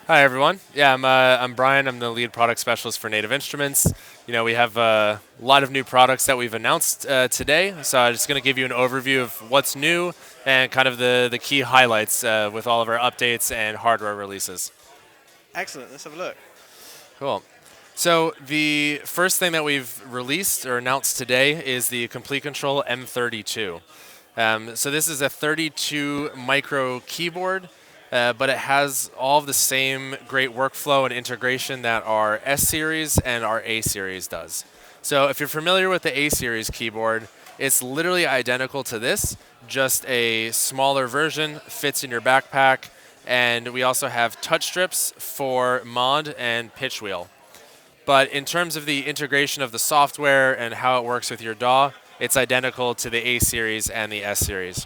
Hi everyone. Yeah, I'm Brian. I'm the lead product specialist for Native Instruments. We have a lot of new products that we've announced today. So I'm just going to give you an overview of what's new and kind of the key highlights with all of our updates and hardware releases. Excellent. Let's have a look. Cool. So the first thing that we've released or announced today is the Komplete Kontrol M32. So this is a 32 micro keyboard, but it has all of the same great workflow and integration that our S series and our A series does. So if you're familiar with the A series keyboard, it's literally identical to this, just a smaller version, fits in your backpack, and we also have touch strips for mod and pitch wheel. But in terms of the integration of the software and how it works with your DAW, it's identical to the A series and the S series.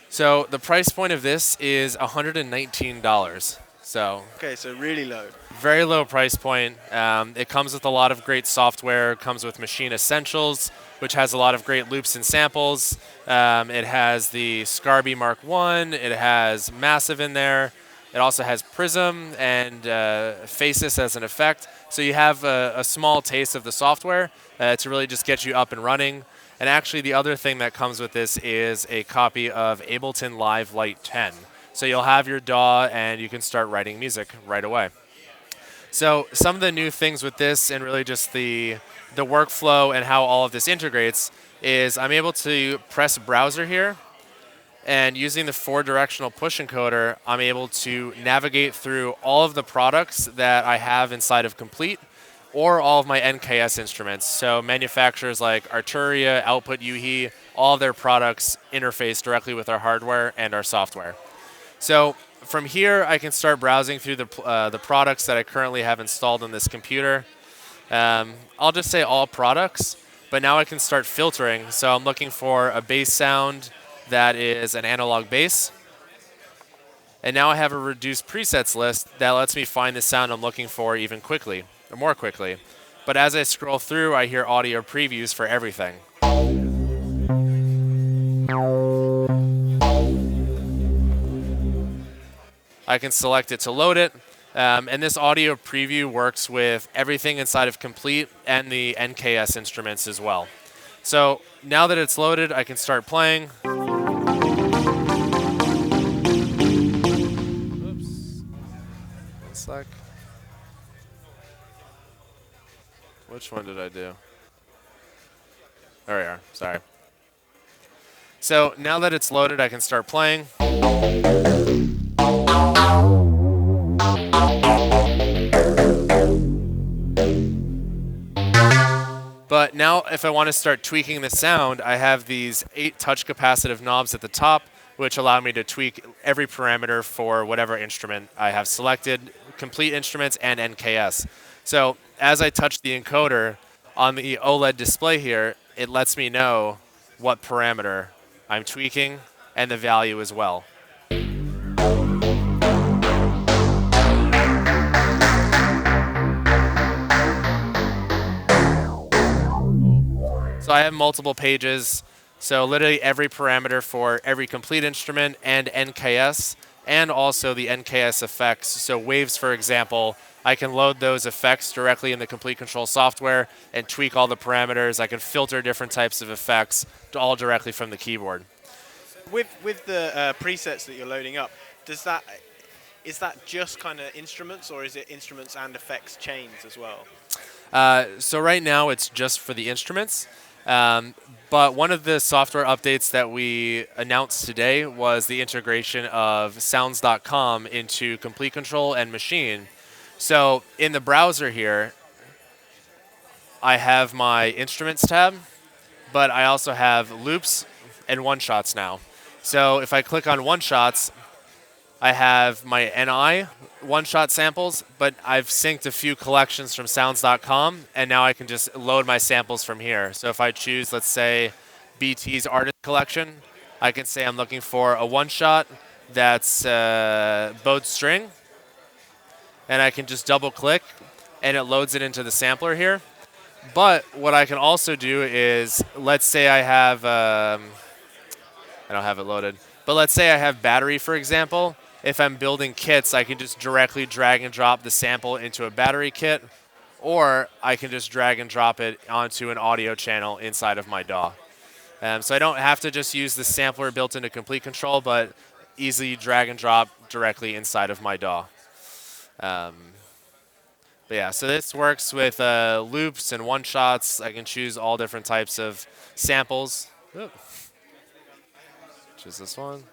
So the price point of this is $119. So Okay, so really low. very low price point. It comes with a lot of great software. It comes with Maschine Essentials, which has a lot of great loops and samples. It has the Scarbee Mark 1. It has Massive in there. It also has Prism and Faces as an effect. So you have a small taste of the software to really just get you up and running. And actually, the other thing that comes with this is a copy of Ableton Live Lite 10. So you'll have your DAW and you can start writing music right away. So some of the new things with this and really just the workflow and how all of this integrates is I'm able to press browser here, and using the 4-directional push encoder, I'm able to navigate through all of the products that I have inside of Komplete or all of my NKS instruments. So manufacturers like Arturia, Output Uhi, all of their products interface directly with our hardware and our software. So from here, I can start browsing through the products that I currently have installed on this computer. I'll just say all products, but now I can start filtering. So I'm looking for a bass sound that is an analog bass. And now I have a reduced presets list that lets me find the sound I'm looking for even quickly, or more quickly. But as I scroll through, I hear audio previews for everything. I can select it to load it. And this audio preview works with everything inside of Komplete and the NKS instruments as well. So now that it's loaded, I can start playing. Oops. One sec. Which one did I do? There we are. Sorry. So now that it's loaded, I can start playing. But now if I want to start tweaking the sound, I have these 8 touch capacitive knobs at the top, which allow me to tweak every parameter for whatever instrument I have selected, Komplete instruments and NKS. So as I touch the encoder on the OLED display here, it lets me know what parameter I'm tweaking and the value as well. So I have multiple pages, so literally every parameter for every Komplete instrument and NKS, and also the NKS effects. So waves, for example, I can load those effects directly in the Komplete Kontrol software and tweak all the parameters. I can filter different types of effects all directly from the keyboard. With the presets that you're loading up, is that just kind of instruments, or is it instruments and effects chains as well? So right now it's just for the instruments. But one of the software updates that we announced today was the integration of sounds.com into Komplete Kontrol and Maschine. So in the browser here, I have my instruments tab, but I also have loops and one-shots now. So if I click on one-shots, I have my NI one-shot samples, but I've synced a few collections from sounds.com, and now I can just load my samples from here. So if I choose, let's say, BT's artist collection, I can say I'm looking for a one-shot that's bowed string, and I can just double-click, and it loads it into the sampler here. But what I can also do is, let's say I have, I don't have it loaded, but let's say I have battery, for example. if I'm building kits, I can just directly drag and drop the sample into a battery kit, or I can just drag and drop it onto an audio channel inside of my DAW. So I don't have to just use the sampler built into Komplete Kontrol, but easily drag and drop directly inside of my DAW. But yeah, so this works with loops and one-shots. I can choose all different types of samples. Oop. Choose this one.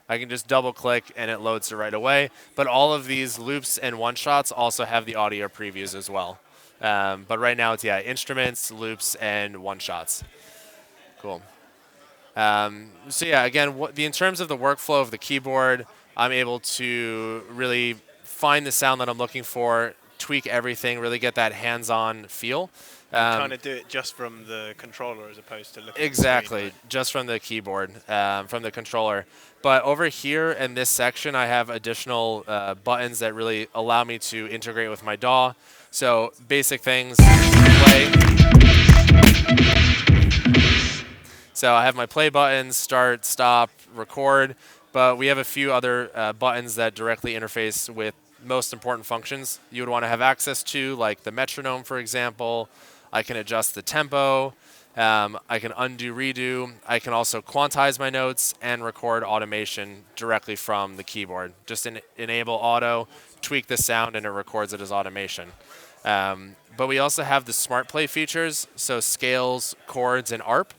I can just double-click and it loads it right away. But all of these loops and one-shots also have the audio previews as well. But right now it's, yeah, instruments, loops, and one-shots. Cool. So yeah, again, in terms of the workflow of the keyboard, I'm able to really find the sound that I'm looking for, tweak everything, really get that hands-on feel. Kind of do it just from the controller as opposed to looking Exactly, at the screen, right? just from the keyboard, from the controller. But over here in this section, I have additional buttons that really allow me to integrate with my DAW. So basic things, play. So I have my play buttons, start, stop, record, but we have a few other buttons that directly interface with most important functions you would want to have access to, like the metronome, for example. I can adjust the tempo. I can undo, redo. I can also quantize my notes and record automation directly from the keyboard. Just enable auto, tweak the sound, and it records it as automation. But we also have the smart play features, so scales, chords, and ARP.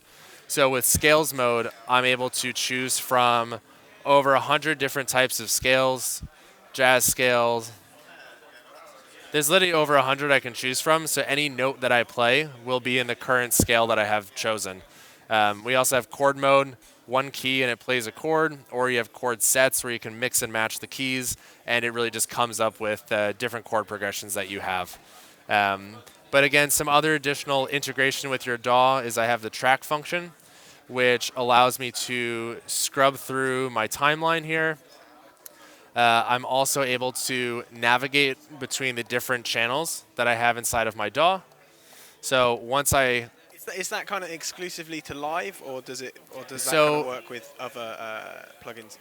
So with scales mode, I'm able to choose from over 100 different types of scales, jazz scales. There's literally over 100 I can choose from, so any note that I play will be in the current scale that I have chosen. We also have chord mode, one key and it plays a chord, or you have chord sets where you can mix and match the keys, and it really just comes up with different chord progressions that you have. But again, some other additional integration with your DAW is I have the track function, which allows me to scrub through my timeline here. I'm also able to navigate between the different channels that I have inside of my DAW. So once I... Is that kind of exclusively to live, or does that kind of work with other plugins,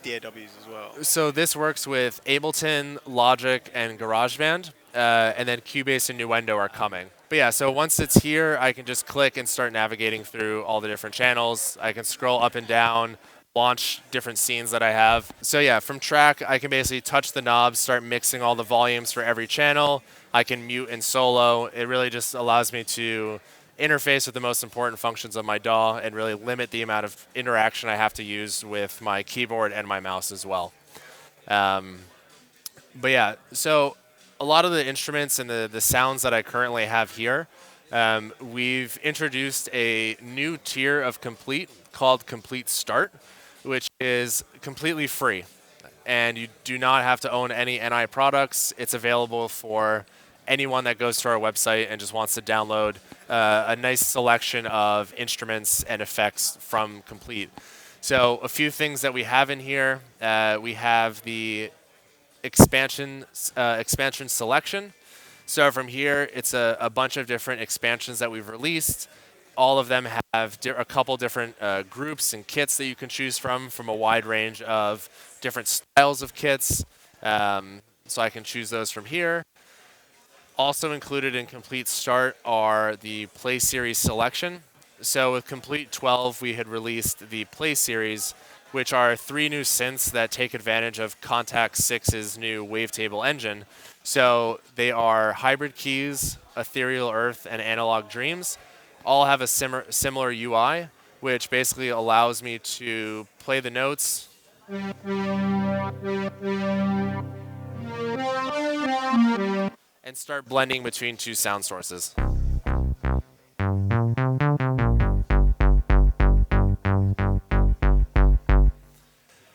DAWs as well? So this works with Ableton, Logic, and GarageBand, and then Cubase and Nuendo are coming. But yeah, so once it's here, I can just click and start navigating through all the different channels. I can scroll up and down, launch different scenes that I have. So yeah, from track, I can basically touch the knobs, start mixing all the volumes for every channel. I can mute and solo. It really just allows me to interface with the most important functions of my DAW and really limit the amount of interaction I have to use with my keyboard and my mouse as well. But yeah, so a lot of the instruments and the sounds that I currently have here, we've introduced a new tier of Komplete called Komplete Start, which is completely free. And you do not have to own any NI products. It's available for anyone that goes to our website and just wants to download a nice selection of instruments and effects from Komplete. So a few things that we have in here, we have the expansion selection. So from here, it's a bunch of different expansions that we've released. All of them have a couple different groups and kits that you can choose from a wide range of different styles of kits. So I can choose those from here. Also included in Komplete Start are the Play Series selection. So with Komplete 12, we had released the Play Series, which are 3 new synths that take advantage of Contact 6's new wavetable engine. So they are Hybrid Keys, Ethereal Earth, and Analog Dreams. All have a similar UI, which basically allows me to play the notes and start blending between 2 sound sources.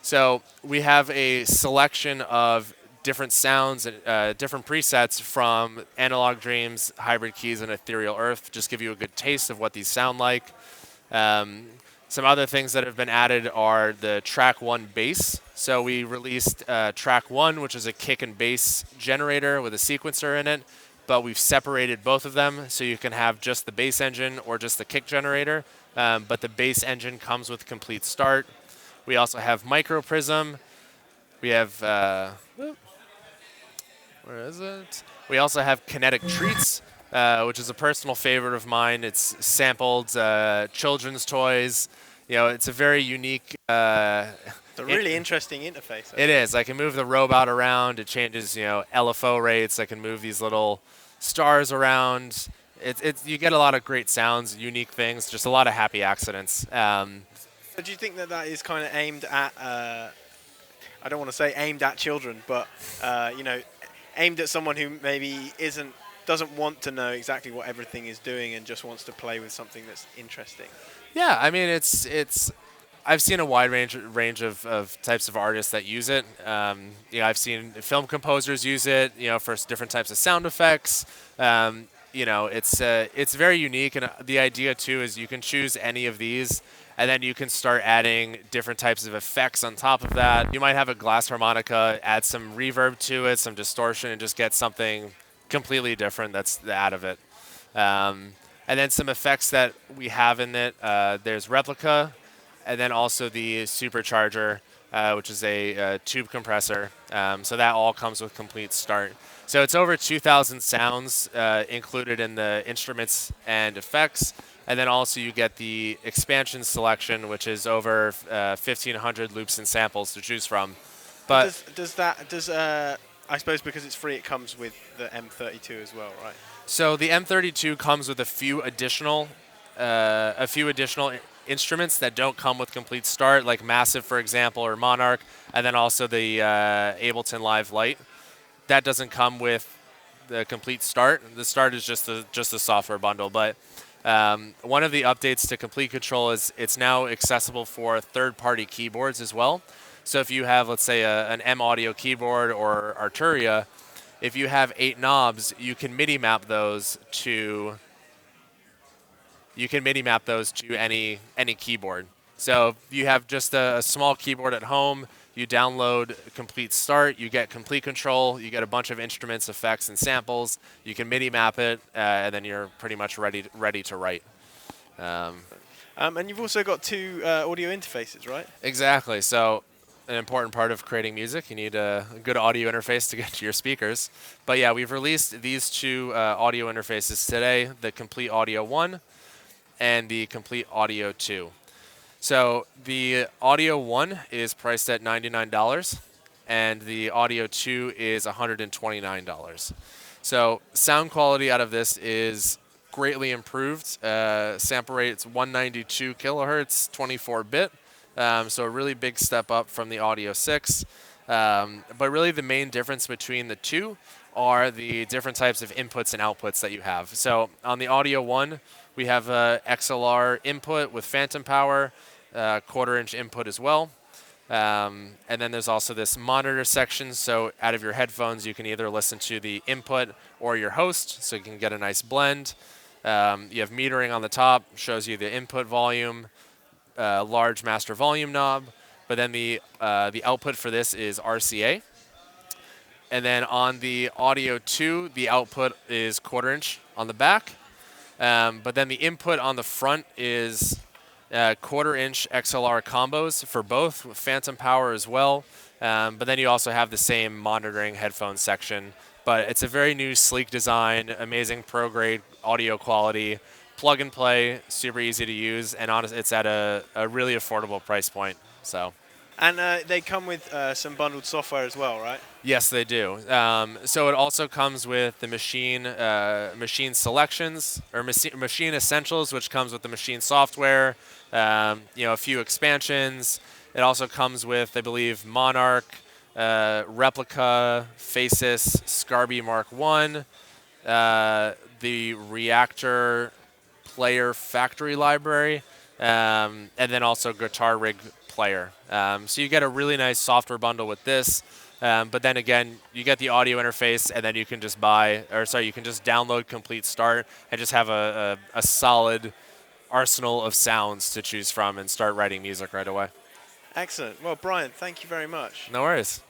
So we have a selection of different sounds and different presets from Analog Dreams, Hybrid Keys, and Ethereal Earth. Just give you a good taste of what these sound like. Some other things that have been added are the track 1 bass. So we released track 1, which is a kick and bass generator with a sequencer in it, but we've separated both of them so you can have just the bass engine or just the kick generator, but the bass engine comes with Komplete Start. We also have Micro Prism, We have, where is it? We also have Kinetic Treats, which is a personal favorite of mine. It's sampled children's toys. You know, it's a very unique. It's a really interesting interface. It is. I can move the robot around. It changes, you know, LFO rates. I can move these little stars around. You get a lot of great sounds, unique things, just a lot of happy accidents. So do you think that that is kind of aimed at, I don't want to say aimed at children, but, you know, aimed at someone who maybe doesn't want to know exactly what everything is doing and just wants to play with something that's interesting? Yeah, I mean, I've seen a wide range of types of artists that use it. You know, I've seen film composers use it, you know, for different types of sound effects. You know, it's very unique, and the idea too is you can choose any of these, and then you can start adding different types of effects on top of that. You might have a glass harmonica, add some reverb to it, some distortion, and just get something completely different that's out of it. And then some effects that we have in it, there's Replica, and then also the Supercharger, which is a tube compressor. So that all comes with Komplete Start. So it's over 2,000 sounds included in the instruments and effects. And then also you get the expansion selection, which is over 1,500 loops and samples to choose from. But I suppose because it's free, it comes with the M32 as well, right? So the M32 comes with a few additional instruments that don't come with Komplete Start, like Massive, for example, or Monark, and then also the Ableton Live Lite. That doesn't come with the Komplete Start. The Start is just the software bundle. But one of the updates to Komplete Kontrol is it's now accessible for third-party keyboards as well. So if you have, let's say, an M Audio keyboard or Arturia, if you have 8 knobs, you can MIDI map those to any keyboard. So if you have just a small keyboard at home, you download Komplete Start, you get Komplete Kontrol, you get a bunch of instruments, effects, and samples. You can MIDI map it, and then you're pretty much ready to write. And you've also got 2 audio interfaces, right? Exactly. So an important part of creating music, you need a good audio interface to get to your speakers. But yeah, we've released these 2 audio interfaces today, the Komplete Audio 1 and the Komplete Audio 2. So the Audio 1 is priced at $99, and the Audio 2 is $129. So sound quality out of this is greatly improved. Sample rate is 192 kilohertz, 24-bit. So a really big step up from the Audio 6. But really the main difference between the 2 are the different types of inputs and outputs that you have. So on the Audio 1, we have a XLR input with phantom power, 1/4-inch input as well. And then there's also this monitor section. So out of your headphones, you can either listen to the input or your host, so you can get a nice blend. You have metering on the top, shows you the input volume, large master volume knob. But then the output for this is RCA. And then on the Audio 2, the output is 1/4-inch on the back. But then the input on the front is 1/4-inch XLR combos for both, with phantom power as well. But then you also have the same monitoring headphone section. But it's a very new, sleek design, amazing pro-grade audio quality, plug and play, super easy to use, and honestly, it's at a really affordable price point. So. And they come with some bundled software as well, right? Yes, they do. So it also comes with the Maschine Selections, or Maschine Essentials, which comes with the Maschine software, you know, a few expansions. It also comes with, I believe, Monark, Replica, Faces, Scarbee Mark 1, the Reaktor Player Factory Library, and then also Guitar Rig Player. So you get a really nice software bundle with this. But then again, you get the audio interface, and then you can just you can just download Komplete Start and just have a solid arsenal of sounds to choose from and start writing music right away. Excellent. Well, Brian, thank you very much. No worries.